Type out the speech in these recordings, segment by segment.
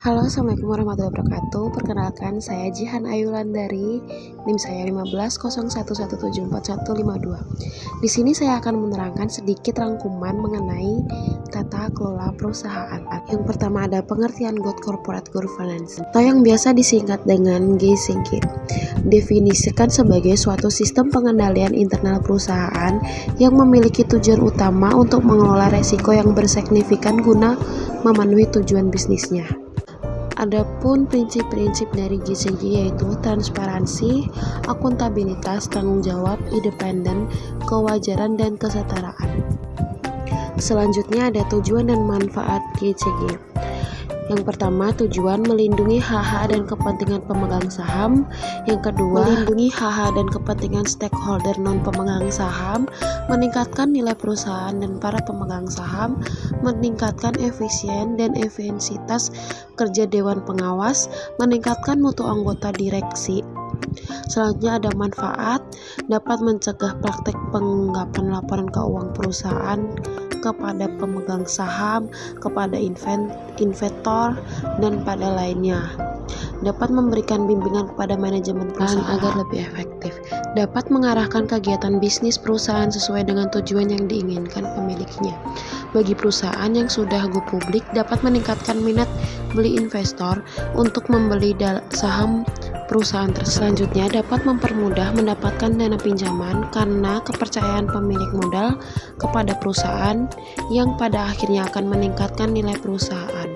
Halo, assalamualaikum warahmatullahi wabarakatuh. Perkenalkan, saya Jihan Ayulandari, NIM saya 1501174152. Di sini saya akan menerangkan sedikit rangkuman mengenai tata kelola perusahaan. Yang pertama ada pengertian Good Corporate Governance, atau yang biasa disingkat dengan GCG. Definisikan sebagai suatu sistem pengendalian internal perusahaan yang memiliki tujuan utama untuk mengelola resiko yang bersignifikan guna memenuhi tujuan bisnisnya. Adapun prinsip-prinsip dari GCG yaitu transparansi, akuntabilitas, tanggung jawab, independen, kewajaran, dan kesetaraan. Selanjutnya ada tujuan dan manfaat GCG. Yang pertama, tujuan melindungi hak-hak dan kepentingan pemegang saham. Yang kedua, melindungi hak-hak dan kepentingan stakeholder non-pemegang saham, meningkatkan nilai perusahaan dan para pemegang saham, meningkatkan efisien dan efisiensitas kerja dewan pengawas, meningkatkan mutu anggota direksi. Selanjutnya ada manfaat, dapat mencegah praktek pengungkapan laporan keuangan perusahaan kepada pemegang saham, kepada investor, dan pada lainnya. Dapat memberikan bimbingan kepada manajemen perusahaan agar lebih efektif. Dapat mengarahkan kegiatan bisnis perusahaan sesuai dengan tujuan yang diinginkan pemiliknya. Bagi perusahaan yang sudah go publik, dapat meningkatkan minat beli investor untuk membeli saham perusahaan tersebut. Selanjutnya dapat mempermudah mendapatkan dana pinjaman karena kepercayaan pemilik modal kepada perusahaan yang pada akhirnya akan meningkatkan nilai perusahaan.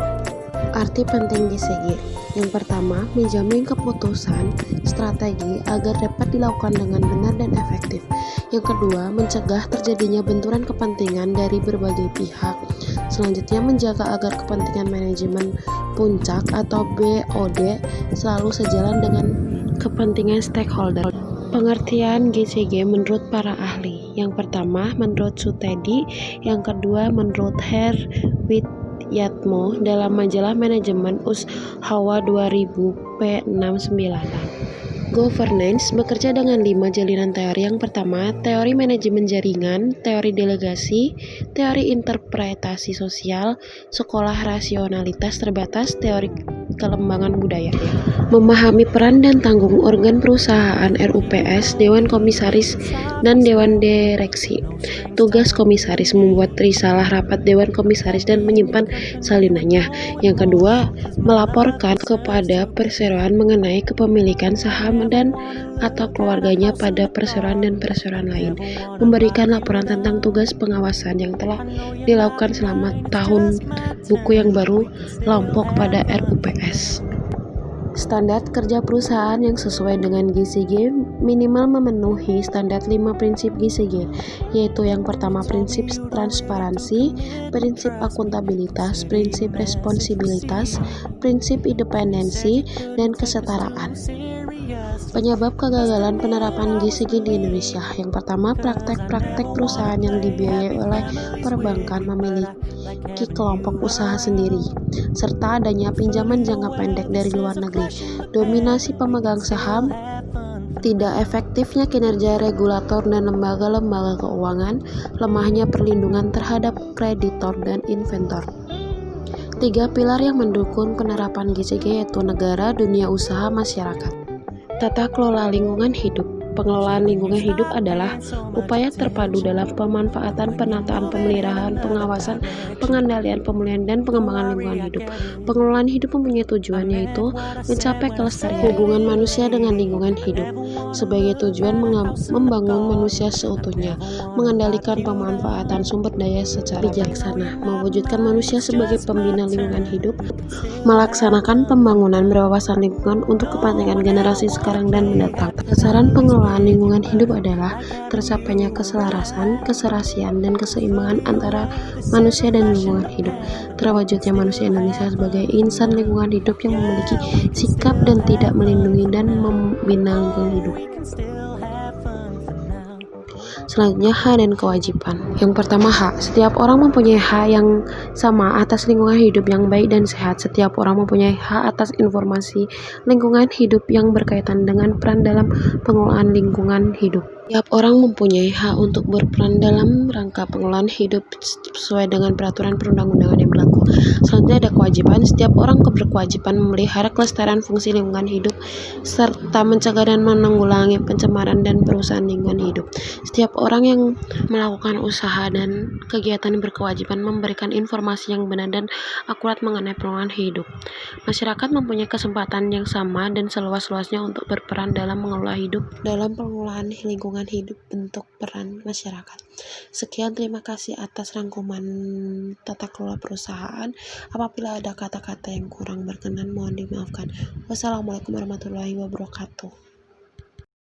Arti penting GCG. Yang pertama, menjamin keputusan strategi agar dapat dilakukan dengan benar dan efektif. Yang kedua, mencegah terjadinya benturan kepentingan dari berbagai pihak. Selanjutnya, menjaga agar kepentingan manajemen puncak atau BOD selalu sejalan dengan kepentingan stakeholder. Pengertian GCG menurut para ahli. Yang pertama, menurut Sutedi. Yang kedua, menurut Yatmo dalam majalah Manajemen Hawa 2000 P69. Governance bekerja dengan 5 jalinan teori. Yang pertama, teori manajemen jaringan, teori delegasi, teori interpretasi sosial, sekolah rasionalitas terbatas, teori kelembangan budaya. Memahami peran dan tanggung organ perusahaan RUPS, Dewan Komisaris, dan Dewan Direksi. Tugas komisaris membuat risalah rapat Dewan Komisaris dan menyimpan salinannya. Yang kedua, melaporkan kepada perseroan mengenai kepemilikan saham dan atau keluarganya pada perseroan dan perseroan lain. Memberikan laporan tentang tugas pengawasan yang telah dilakukan selama tahun buku yang baru lampau kepada RUPS. Standar kerja perusahaan yang sesuai dengan GCG minimal memenuhi standar 5 prinsip GCG, yaitu yang pertama prinsip transparansi, prinsip akuntabilitas, prinsip responsibilitas, prinsip independensi, dan kesetaraan. Penyebab kegagalan penerapan GCG di Indonesia. Yang pertama, praktek-praktek perusahaan yang dibiayai oleh perbankan memiliki kelompok usaha sendiri, serta adanya pinjaman jangka pendek dari luar negeri, dominasi pemegang saham, tidak efektifnya kinerja regulator dan lembaga-lembaga keuangan, lemahnya perlindungan terhadap kreditor dan inventor. 3 pilar yang mendukung penerapan GCG yaitu negara, dunia usaha, masyarakat. Tata kelola lingkungan hidup. Pengelolaan lingkungan hidup adalah upaya terpadu dalam pemanfaatan, penataan, pemeliharaan, pengawasan, pengendalian, pemulihan, dan pengembangan lingkungan hidup. Pengelolaan hidup mempunyai tujuan yaitu mencapai kelestarian hubungan manusia dengan lingkungan hidup. Sebagai tujuan membangun manusia seutuhnya, mengendalikan pemanfaatan sumber daya secara bijaksana, mewujudkan manusia sebagai pembina lingkungan hidup, melaksanakan pembangunan berwawasan lingkungan untuk kepentingan generasi sekarang dan mendatang. Sasaran pengelolaan lingkungan hidup adalah tercapainya keselarasan, keserasian, dan keseimbangan antara manusia dan lingkungan hidup. Terwujudnya manusia Indonesia sebagai insan lingkungan hidup yang memiliki sikap dan tidak melindungi dan membina lingkungan hidup. Selanjutnya, hak dan kewajiban. Yang pertama, hak. Setiap orang mempunyai hak yang sama atas lingkungan hidup yang baik dan sehat. Setiap orang mempunyai hak atas informasi lingkungan hidup yang berkaitan dengan peran dalam pengelolaan lingkungan hidup. Tiap orang mempunyai hak untuk berperan dalam rangka pengelolaan hidup sesuai dengan peraturan perundang-undangan yang berlaku. Selanjutnya ada kewajiban. Setiap orang berkewajiban memelihara kelestarian fungsi lingkungan hidup serta mencegah dan menanggulangi pencemaran dan perusahaan lingkungan hidup. Setiap orang yang melakukan usaha dan kegiatan berkewajiban memberikan informasi yang benar dan akurat mengenai pengelolaan hidup. Masyarakat mempunyai kesempatan yang sama dan seluas-luasnya untuk berperan dalam mengelola hidup dalam pengelolaan lingkungan hidup bentuk peran masyarakat. Sekian, terima kasih atas rangkuman tata kelola perusahaan. Apabila ada kata-kata yang kurang berkenan, mohon dimaafkan. Wassalamualaikum warahmatullahi wabarakatuh.